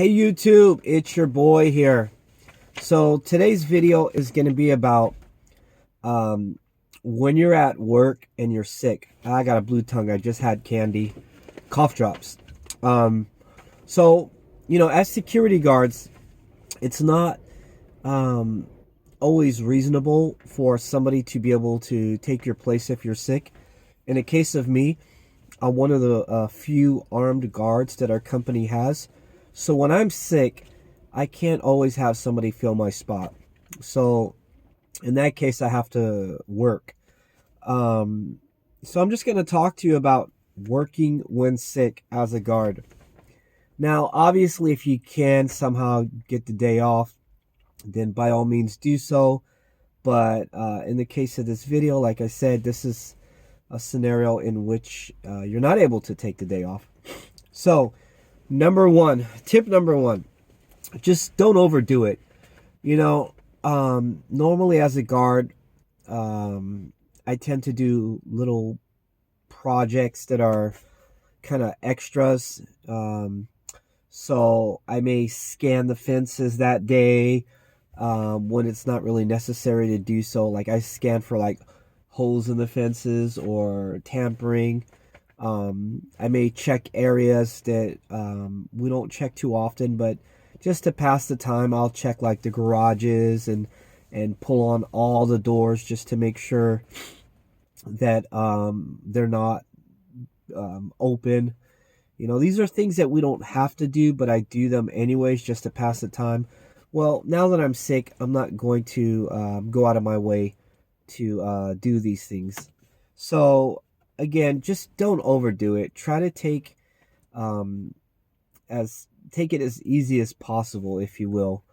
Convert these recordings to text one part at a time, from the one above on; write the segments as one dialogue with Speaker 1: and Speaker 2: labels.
Speaker 1: Hey YouTube, it's your boy here. So today's video is going to be about when you're at work and you're sick. I got a blue tongue. I just had candy. Cough drops. So, as security guards, it's not always reasonable for somebody to be able to take your place if you're sick. In a case of me, I'm one of the few armed guards that our company has. So when I'm sick, I can't always have somebody fill my spot. So in that case, I have to work. So I'm just going to talk to you about working when sick as a guard. Now, obviously, if you can somehow get the day off, then by all means do so. But in the case of this video, like I said, this is a scenario in which you're not able to take the day off. So, tip number one, just don't overdo it. Normally as a guard, I tend to do little projects that are kind of extras. So I may scan the fences that day when it's not really necessary to do so. Like I scan for like holes in the fences or tampering. I may check areas that we don't check too often, but just to pass the time, I'll check like the garages and pull on all the doors just to make sure that they're not open. These are things that we don't have to do, but I do them anyways just to pass the time. Well, now that I'm sick, I'm not going to go out of my way to do these things. So again, just don't overdo it. Try to take it as easy as possible, if you will.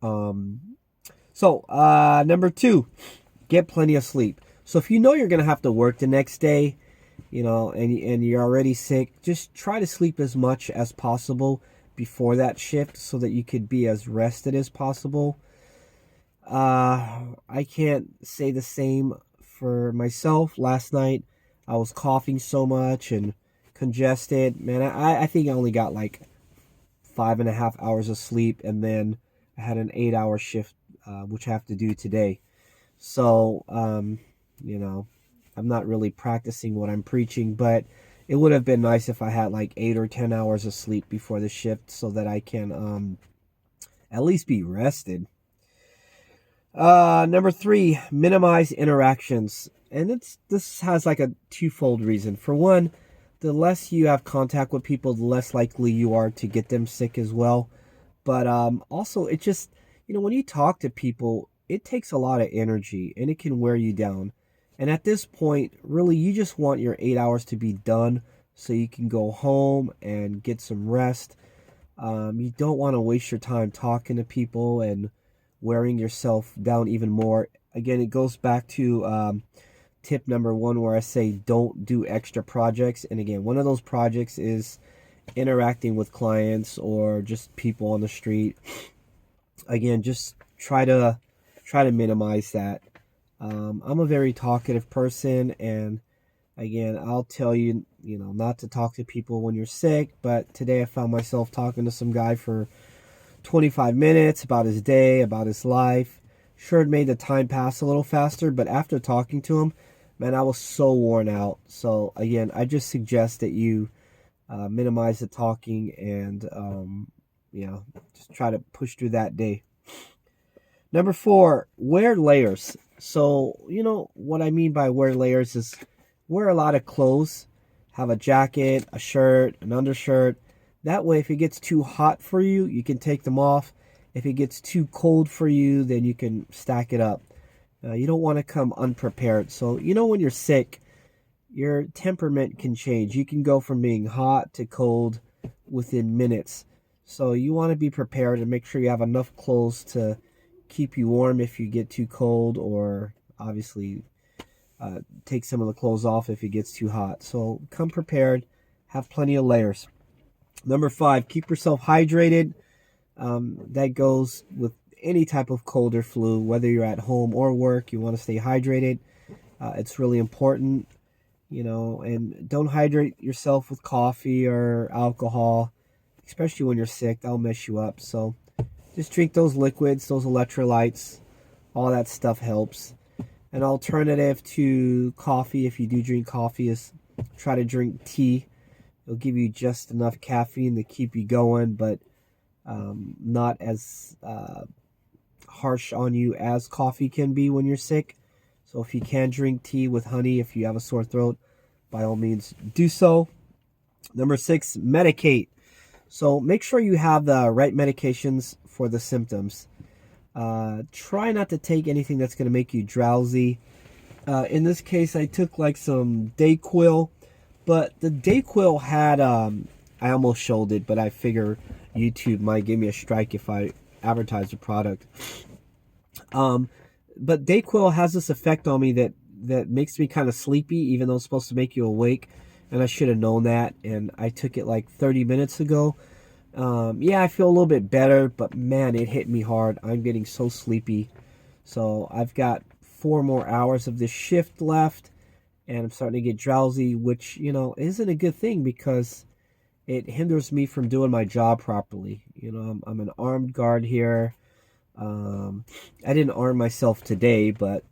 Speaker 1: Number two, get plenty of sleep. So if you know you're gonna have to work the next day, and you're already sick, just try to sleep as much as possible before that shift so that you could be as rested as possible. I can't say the same for myself. Last night I was coughing so much and congested. Man, I think I only got like 5.5 hours of sleep, and then I had an 8-hour shift, which I have to do today. So, I'm not really practicing what I'm preaching, but it would have been nice if I had like 8 or 10 hours of sleep before the shift so that I can at least be rested. Number three, minimize interactions. And this has like a twofold reason. For one, the less you have contact with people, the less likely you are to get them sick as well. But also, it just, when you talk to people, it takes a lot of energy and it can wear you down. And at this point, really, you just want your 8 hours to be done so you can go home and get some rest. You don't want to waste your time talking to people and wearing yourself down even more. Again, it goes back to tip number one, where I say don't do extra projects. And again, one of those projects is interacting with clients or just people on the street. Again, just try to minimize that. I'm a very talkative person, and again, I'll tell you, not to talk to people when you're sick, but today I found myself talking to some guy for 25 minutes about his day, about his life. Sure, it made the time pass a little faster, but after talking to him, man, I was so worn out. So again, I just suggest that you minimize the talking and, just try to push through that day. Number four, wear layers. So, what I mean by wear layers is wear a lot of clothes. Have a jacket, a shirt, an undershirt. That way, if it gets too hot for you, you can take them off. If it gets too cold for you, then you can stack it up. You don't want to come unprepared. So, when you're sick, your temperament can change. You can go from being hot to cold within minutes. So you want to be prepared and make sure you have enough clothes to keep you warm if you get too cold, or obviously take some of the clothes off if it gets too hot. So come prepared, have plenty of layers. Number five, keep yourself hydrated. That goes with any type of cold or flu, whether you're at home or work. You want to stay hydrated. It's really important, and don't hydrate yourself with coffee or alcohol. especially when you're sick. That'll mess you up. So just drink those liquids, those electrolytes. All that stuff helps. An alternative to coffee, if you do drink coffee, is try to drink tea. It'll give you just enough caffeine to keep you going, but not as harsh on you as coffee can be when you're sick. So if you can drink tea with honey, if you have a sore throat, by all means do so. Number 6, medicate. So make sure you have the right medications for the symptoms. Try not to take anything that's going to make you drowsy. In this case, I took like some Dayquil, but the Dayquil had, I almost showed it, but I figure YouTube might give me a strike if I advertise the product. But Dayquil has this effect on me that makes me kind of sleepy, even though it's supposed to make you awake. And I should have known that. And I took it like 30 minutes ago. Yeah, I feel a little bit better, but man, it hit me hard. I'm getting so sleepy. So I've got 4 more hours of this shift left, and I'm starting to get drowsy, which, you know, isn't a good thing because it hinders me from doing my job properly. You know, I'm an armed guard here. I didn't arm myself today, but,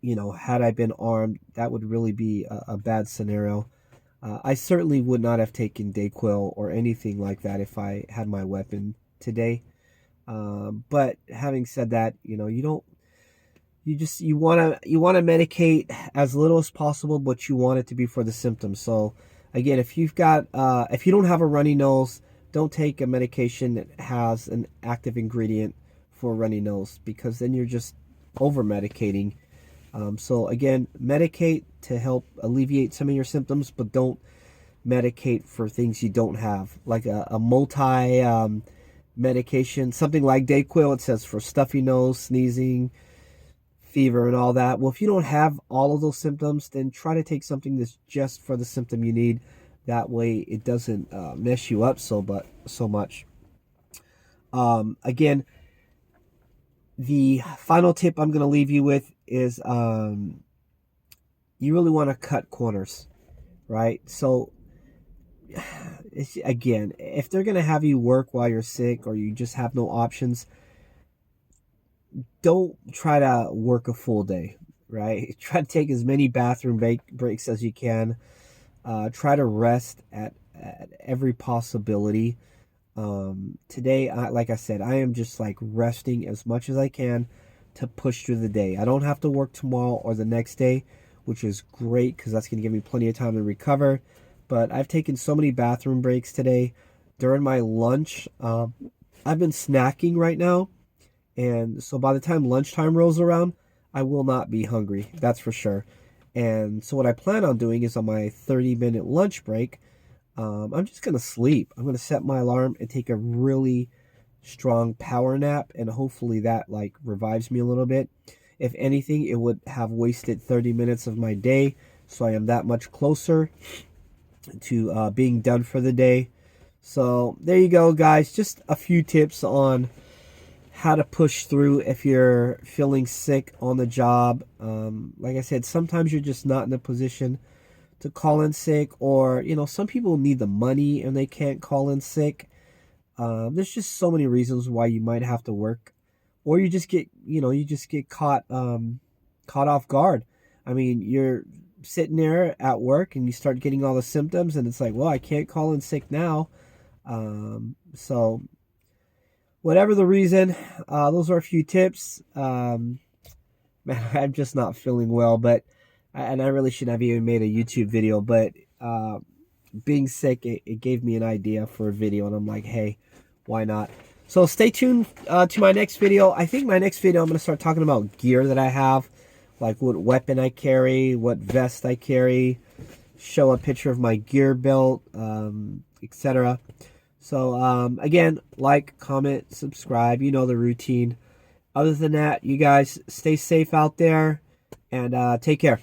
Speaker 1: you know, had I been armed, that would really be a bad scenario. I certainly would not have taken Dayquil or anything like that if I had my weapon today. But having said that, you know, you want to medicate as little as possible, but you want it to be for the symptoms. So again, if you don't have a runny nose, don't take a medication that has an active ingredient for a runny nose, because then you're just over medicating. So again, medicate to help alleviate some of your symptoms, but don't medicate for things you don't have, like a multi medication, something like Dayquil. It says for stuffy nose, sneezing, fever, and all that. Well, if you don't have all of those symptoms, then try to take something that's just for the symptom you need. That way it doesn't mess you up so much. Again, the final tip I'm going to leave you with is you really want to cut corners, right? So again, if they're going to have you work while you're sick or you just have no options, don't try to work a full day, right? Try to take as many bathroom breaks as you can. Try to rest at every possibility. Today, like I said, I am just like resting as much as I can to push through the day. I don't have to work tomorrow or the next day, which is great because that's going to give me plenty of time to recover. But I've taken so many bathroom breaks today. During my lunch, I've been snacking right now. And so by the time lunchtime rolls around, I will not be hungry. That's for sure. And so what I plan on doing is on my 30-minute lunch break, I'm just going to sleep. I'm going to set my alarm and take a really strong power nap. And hopefully that like revives me a little bit. If anything, it would have wasted 30 minutes of my day. So I am that much closer to being done for the day. So there you go, guys. Just a few tips on how to push through if you're feeling sick on the job. Like I said, sometimes you're just not in a position to call in sick, or, you know, some people need the money and they can't call in sick. There's just so many reasons why you might have to work, or you just get caught off guard. I mean, you're sitting there at work and you start getting all the symptoms and it's like, well, I can't call in sick now. So whatever the reason, those are a few tips. Man, I'm just not feeling well, and I really shouldn't have even made a YouTube video, but being sick, it gave me an idea for a video, and I'm like, hey, why not? So stay tuned to my next video. I think my next video, I'm going to start talking about gear that I have, like what weapon I carry, what vest I carry, show a picture of my gear belt, etc. So, again, like, comment, subscribe. You know the routine. Other than that, you guys stay safe out there and take care.